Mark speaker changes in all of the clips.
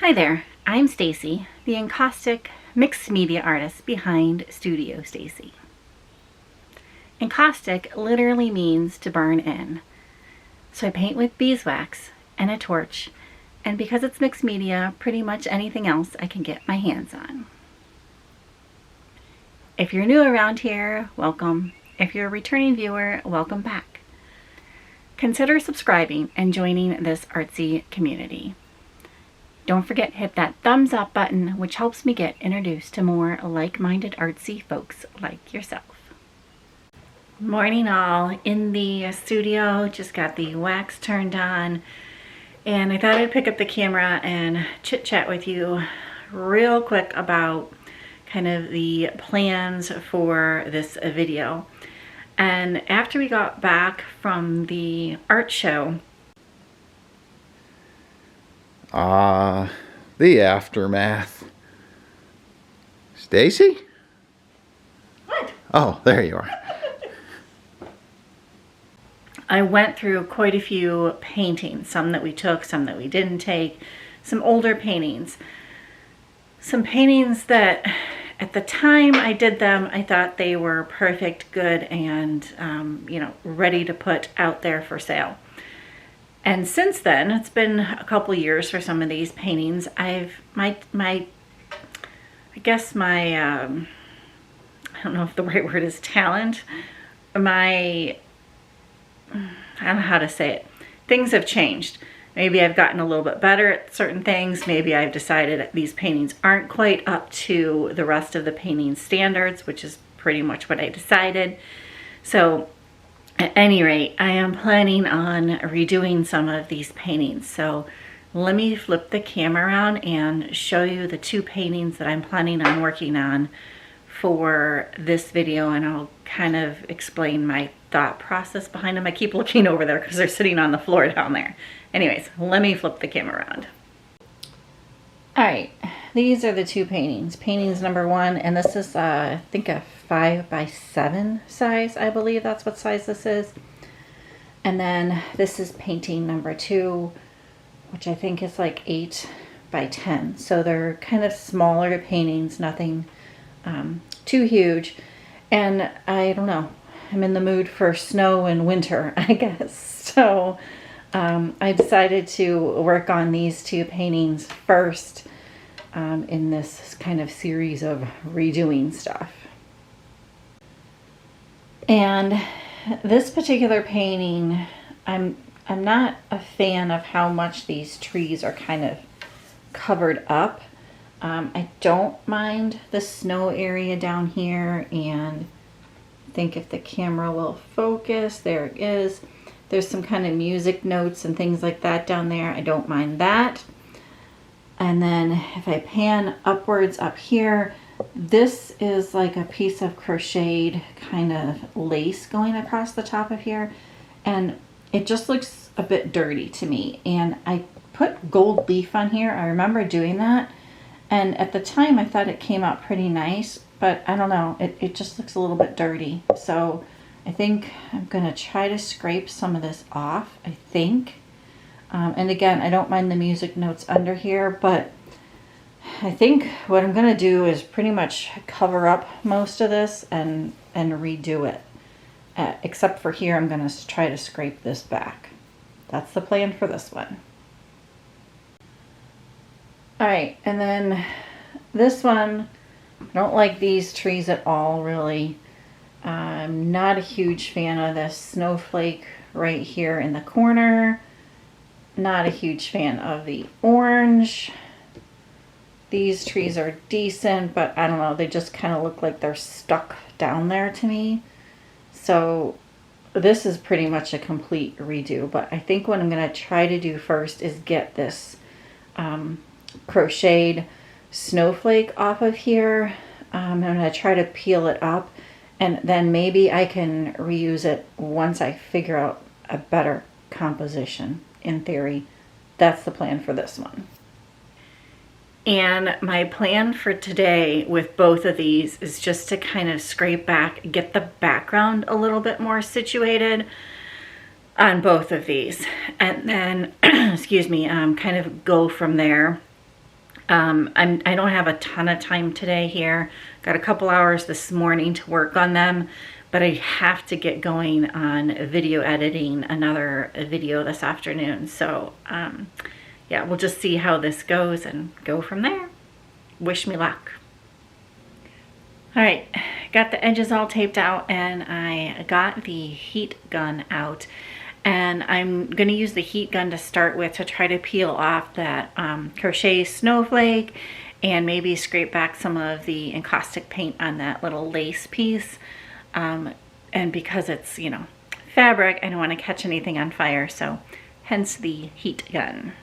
Speaker 1: Hi there, I'm Stacy, the encaustic mixed media artist behind Studio Stacy. Encaustic literally means to burn in. So I paint with beeswax and a torch, and because it's mixed media, pretty much anything else I can get my hands on. If you're new around here, welcome. If you're a returning viewer, welcome back. Consider subscribing and joining this artsy community. Don't forget to hit that thumbs up button, which helps me get introduced to more like-minded artsy folks like yourself. Morning all. In the studio, just got the wax turned on, and I thought I'd pick up the camera and chit-chat with you real quick about kind of the plans for this video. And after we got back from the art show,
Speaker 2: the aftermath. Stacy?
Speaker 1: What?
Speaker 2: Oh, there you are.
Speaker 1: I went through quite a few paintings, some that we took, some that we didn't take, some older paintings. Some paintings that at the time I did them, I thought they were perfect, good, and ready to put out there for sale. And since then, it's been a couple years for some of these paintings. I guess my I don't know if the right word is talent. I don't know how to say it. Things have changed. Maybe I've gotten a little bit better at certain things. Maybe I've decided that these paintings aren't quite up to the rest of the painting standards, which is pretty much what I decided. So at any rate, I am planning on redoing some of these paintings. So let me flip the camera around and show you the two paintings that I'm planning on working on for this video, and I'll kind of explain my thought process behind them. I keep looking over there because they're sitting on the floor down there. Anyways, let me flip the camera around. All right, these are the two paintings. Paintings number one, and this is I think a 5x7 size. I believe that's what size this is. And then this is painting number two, which I think is like 8x10. So they're kind of smaller paintings, nothing too huge. And I don't know, I'm in the mood for snow and winter, I guess. So I decided to work on these two paintings first in this kind of series of redoing stuff. And this particular painting, I'm not a fan of how much these trees are kind of covered up. I don't mind the snow area down here, and I think if the camera will focus, there it is. There's some kind of music notes and things like that down there. I don't mind that. And then if I pan upwards up here, this is like a piece of crocheted kind of lace going across the top of here. And it just looks a bit dirty to me. And I put gold leaf on here. I remember doing that. And at the time I thought it came out pretty nice, but I don't know. It just looks a little bit dirty. So I think I'm gonna try to scrape some of this off, I think. And again, I don't mind the music notes under here, but I think what I'm gonna do is pretty much cover up most of this and redo it. Except for here, I'm gonna try to scrape this back. That's the plan for this one. All right, and then this one, I don't like these trees at all, really. I'm not a huge fan of this snowflake right here in the corner. Not a huge fan of the orange. These trees are decent, but I don't know, they just kind of look like they're stuck down there to me. So this is pretty much a complete redo, but I think what I'm going to try to do first is get this crocheted snowflake off of here. I'm going to try to peel it up, and then maybe I can reuse it once I figure out a better composition. In theory, that's the plan for this one. And my plan for today with both of these is just to kind of scrape back, get the background a little bit more situated on both of these. And then, excuse me, kind of go from there I don't have a ton of time today here. Got a couple hours this morning to work on them, but I have to get going on video editing another video this afternoon. So yeah, we'll just see how this goes and go from there. Wish me luck. All right, got the edges all taped out, and I got the heat gun out. And I'm going to use the heat gun to start with to try to peel off that crochet snowflake and maybe scrape back some of the encaustic paint on that little lace piece. And because it's, you know, fabric, I don't want to catch anything on fire, so hence the heat gun.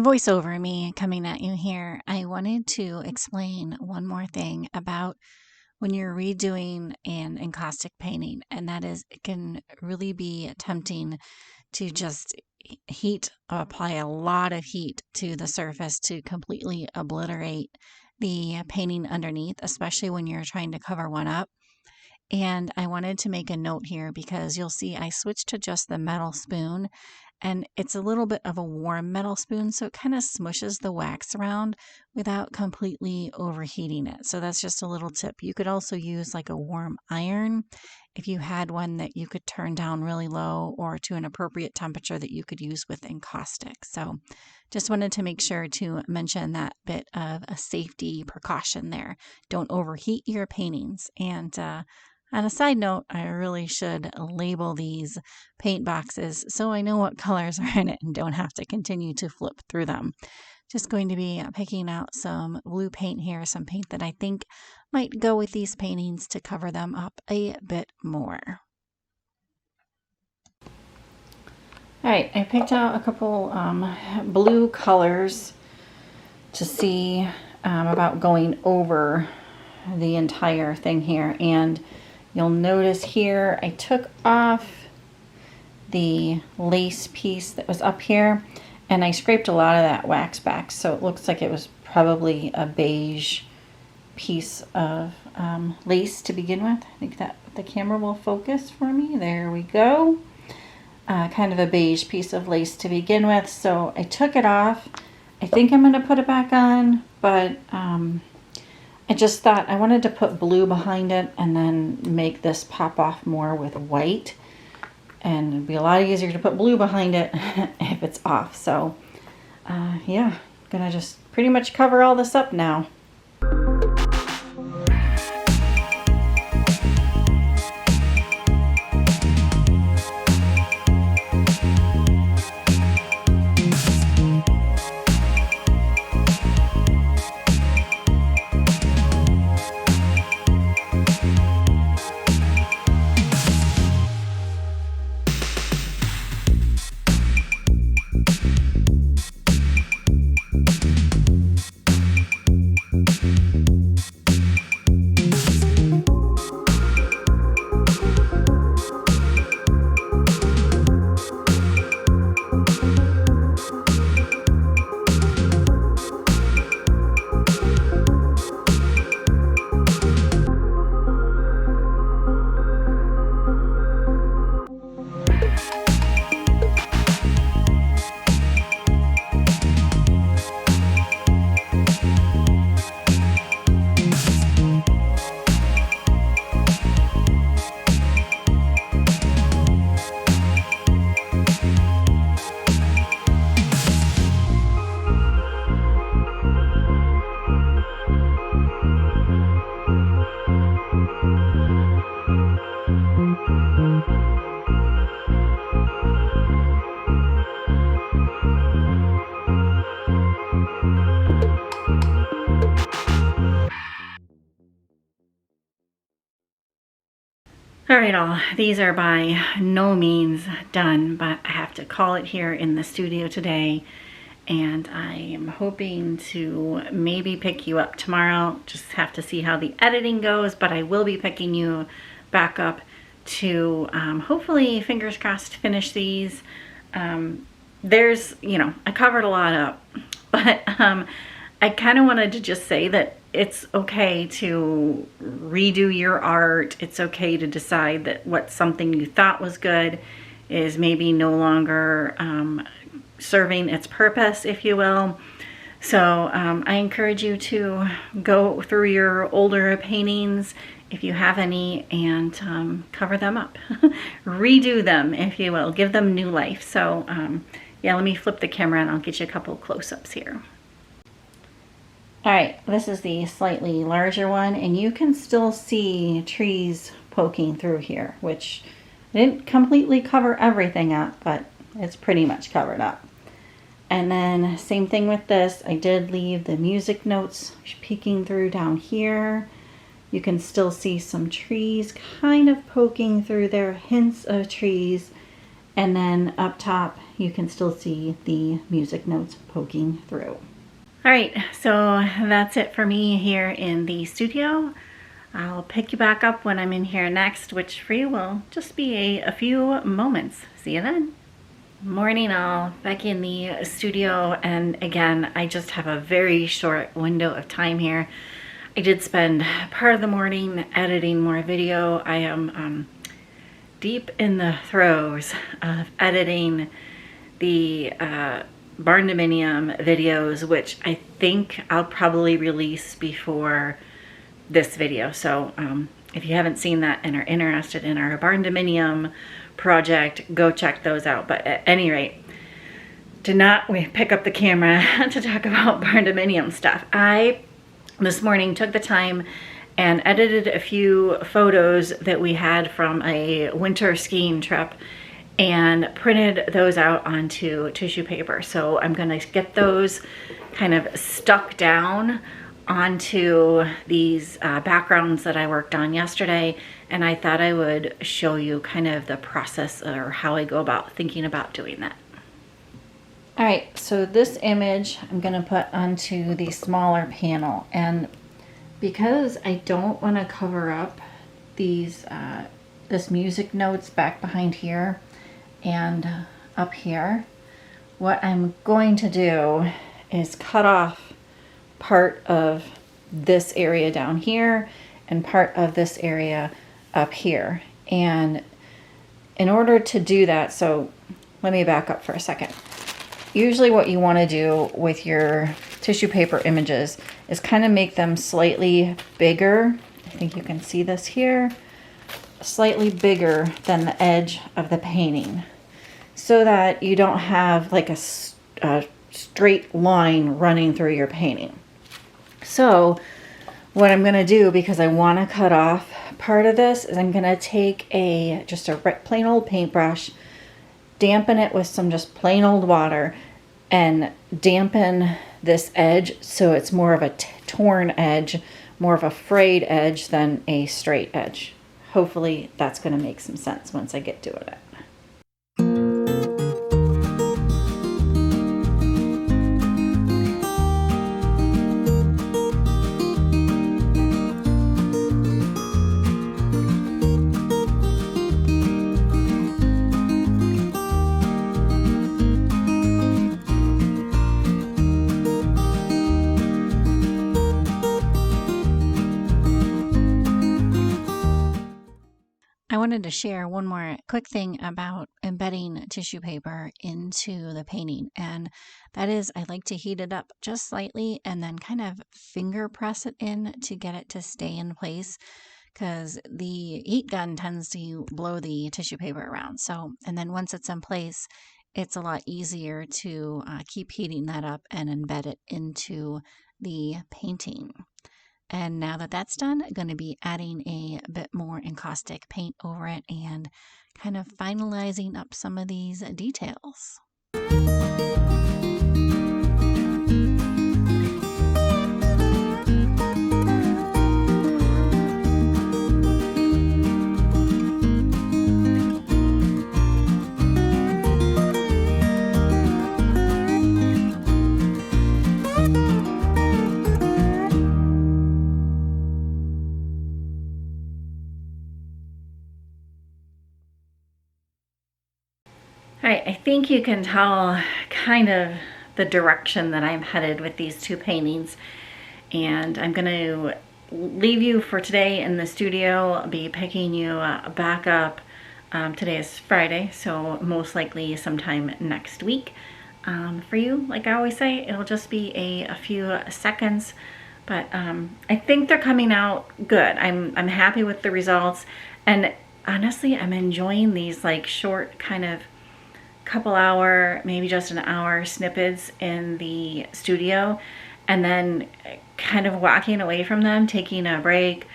Speaker 1: Voiceover me coming at you here. I wanted to explain one more thing about when you're redoing an encaustic painting, and that is it can really be tempting to just apply a lot of heat to the surface to completely obliterate the painting underneath, especially when you're trying to cover one up. And I wanted to make a note here because you'll see I switched to just the metal spoon, and it's a little bit of a warm metal spoon, so it kind of smushes the wax around without completely overheating it. So that's just a little tip. You could also use like a warm iron if you had one that you could turn down really low or to an appropriate temperature that you could use with encaustic. So just wanted to make sure to mention that bit of a safety precaution there. Don't overheat your paintings. And on a side note, I really should label these paint boxes so I know what colors are in it and don't have to continue to flip through them. Just going to be picking out some blue paint here, some paint that I think might go with these paintings to cover them up a bit more. All right, I picked out a couple blue colors to see about going over the entire thing here. And you'll notice here I took off the lace piece that was up here, and I scraped a lot of that wax back, so it looks like it was probably a beige piece of lace to begin with. I think that the camera will focus for me. There we go. Kind of a beige piece of lace to begin with, so I took it off. I think I'm going to put it back on, but I just thought I wanted to put blue behind it and then make this pop off more with white. And it'd be a lot easier to put blue behind it if it's off. So yeah, gonna just pretty much cover all this up now. right, all. These are by no means done, but I have to call it here in the studio today. And I am hoping to maybe pick you up tomorrow. Just have to see how the editing goes, but I will be picking you back up to hopefully, fingers crossed, finish these. There's, I covered a lot up, but I kind of wanted to just say that it's okay to redo your art. It's okay to decide that what something you thought was good is maybe no longer serving its purpose, if you will. So I encourage you to go through your older paintings, if you have any, and cover them up. Redo them, if you will. Give them new life. So yeah, let me flip the camera and I'll get you a couple close-ups here. All right, this is the slightly larger one, and you can still see trees poking through here, which I didn't completely cover everything up, but it's pretty much covered up. And then same thing with this. I did leave the music notes peeking through down here. You can still see some trees kind of poking through there, hints of trees. And then up top, you can still see the music notes poking through. All right, so that's it for me here in the studio. I'll pick you back up when I'm in here next, which for you will just be a few moments. See you then. Morning all, back in the studio, and again, I just have a very short window of time here. I did spend part of the morning editing more video. I am deep in the throes of editing the barn dominium videos, which I think I'll probably release before this video. So if you haven't seen that and are interested in our barn dominium project, go check those out. But at any rate, did not pick up the camera to talk about barn dominium stuff. I this morning took the time and edited a few photos that we had from a winter skiing trip and printed those out onto tissue paper. So I'm gonna get those kind of stuck down onto these backgrounds that I worked on yesterday, and I thought I would show you kind of the process or how I go about thinking about doing that. All right, so this image I'm gonna put onto the smaller panel, and because I don't wanna cover up these this music notes back behind here and up here, what I'm going to do is cut off part of this area down here and part of this area up here. And in order to do that, so let me back up for a second. Usually what you want to do with your tissue paper images is kind of make them slightly bigger. I think you can see this here. Slightly bigger than the edge of the painting, so that you don't have like a straight line running through your painting. So what I'm going to do, because I want to cut off part of this, is I'm going to take just a plain old paintbrush, dampen it with some just plain old water, and dampen this edge so it's more of a torn edge, more of a frayed edge than a straight edge. Hopefully that's going to make some sense once I get to it.
Speaker 3: I wanted to share one more quick thing about embedding tissue paper into the painting, and that is I like to heat it up just slightly and then kind of finger press it in to get it to stay in place, because the heat gun tends to blow the tissue paper around. So, and then once it's in place, it's a lot easier to keep heating that up and embed it into the painting. And now that that's done, I'm going to be adding a bit more encaustic paint over it and kind of finalizing up some of these details.
Speaker 1: I think you can tell kind of the direction that I'm headed with these two paintings. And I'm going to leave you for today in the studio. I'll be picking you back up. Today is Friday, so most likely sometime next week. For you, like I always say, it'll just be a few seconds. But I think they're coming out good. I'm happy with the results. And honestly, I'm enjoying these like short kind of couple hour, maybe just an hour snippets in the studio, and then kind of walking away from them, taking a break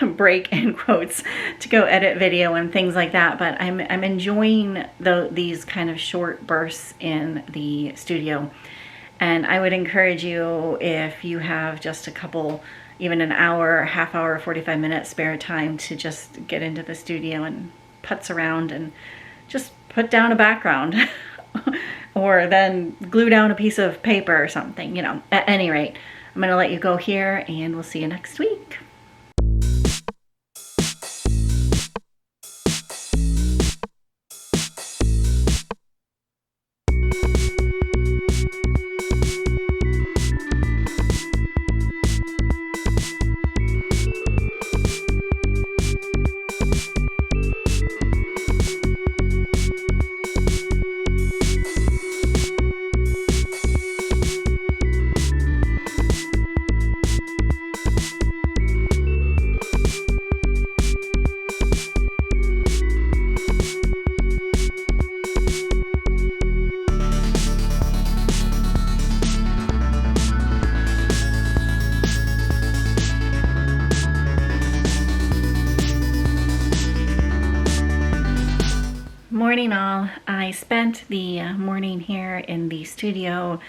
Speaker 1: break in quotes, to go edit video and things like that. But I'm enjoying these kind of short bursts in the studio. And I would encourage you, if you have just a couple, even an hour, half hour, 45 minutes spare time, to just get into the studio and putz around and just put down a background or then glue down a piece of paper or something, you know. At any rate, I'm going to let you go here, and we'll see you next week. Morning all. I spent the morning here in the studio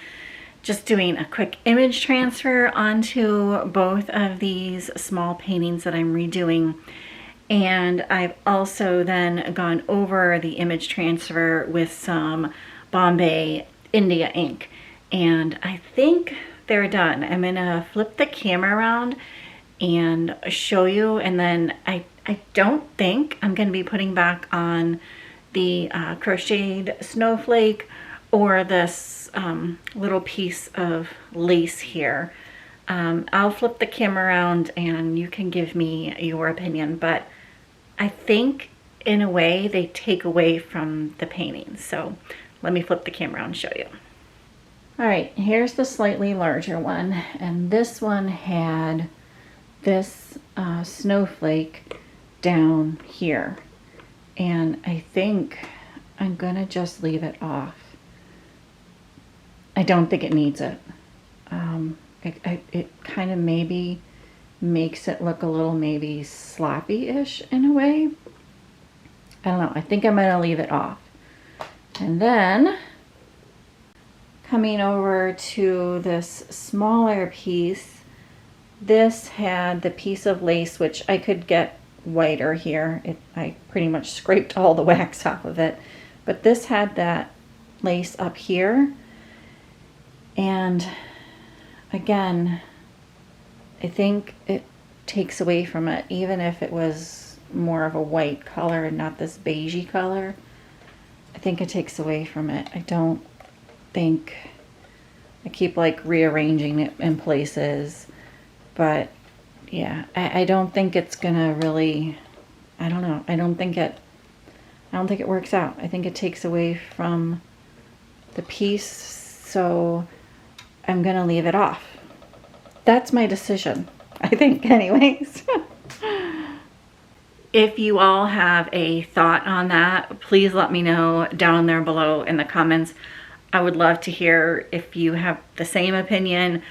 Speaker 1: just doing a quick image transfer onto both of these small paintings that I'm redoing. And I've also then gone over the image transfer with some Bombay India ink. And I think they're done. I'm gonna flip the camera around and show you, and then I don't think I'm gonna be putting back on the crocheted snowflake or this little piece of lace here. I'll flip the camera around and you can give me your opinion, but I think in a way they take away from the painting. So let me flip the camera around and show you. All right, here's the slightly larger one, and this one had this snowflake down here. And I think I'm gonna just leave it off. I don't think it needs it. It kind of maybe makes it look a little maybe sloppy-ish in a way. I don't know, I think I'm gonna leave it off. And then coming over to this smaller piece, this had the piece of lace, which I could get whiter here. I pretty much scraped all the wax off of it, but this had that lace up here. And again, I think it takes away from it, even if it was more of a white color and not this beigey color. I think it takes away from it. I don't think, I keep like rearranging it in places, but yeah, I don't think it's gonna really, I don't know, I don't think it works out. I think it takes away from the piece, so I'm gonna leave it off. That's my decision, I think, anyways. If you all have a thought on that, please let me know down there below in the comments. I would love to hear if you have the same opinion,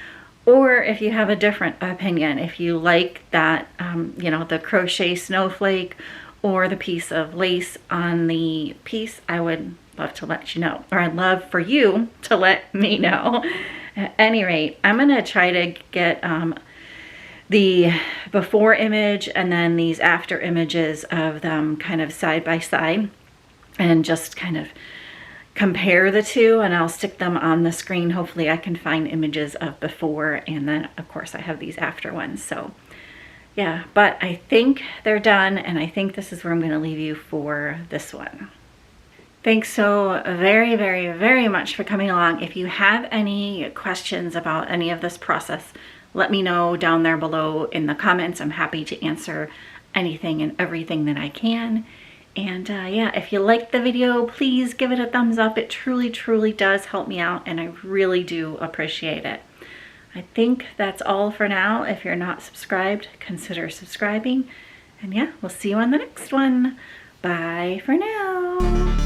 Speaker 1: or if you have a different opinion, if you like that, you know, the crochet snowflake or the piece of lace on the piece, I would love to let you know, or I'd love for you to let me know. At any rate, I'm gonna try to get the before image and then these after images of them kind of side by side, and just kind of compare the two, and I'll stick them on the screen. Hopefully I can find images of before, and then of course I have these after ones. So yeah, but I think they're done, and I think this is where I'm going to leave you for this one. Thanks so very, very, very much for coming along. If you have any questions about any of this process, let me know down there below in the comments. I'm happy to answer anything and everything that I can. And yeah, if you liked the video, please give it a thumbs up. It truly, truly does help me out, and I really do appreciate it. I think that's all for now. If you're not subscribed, consider subscribing. And yeah, we'll see you on the next one. Bye for now.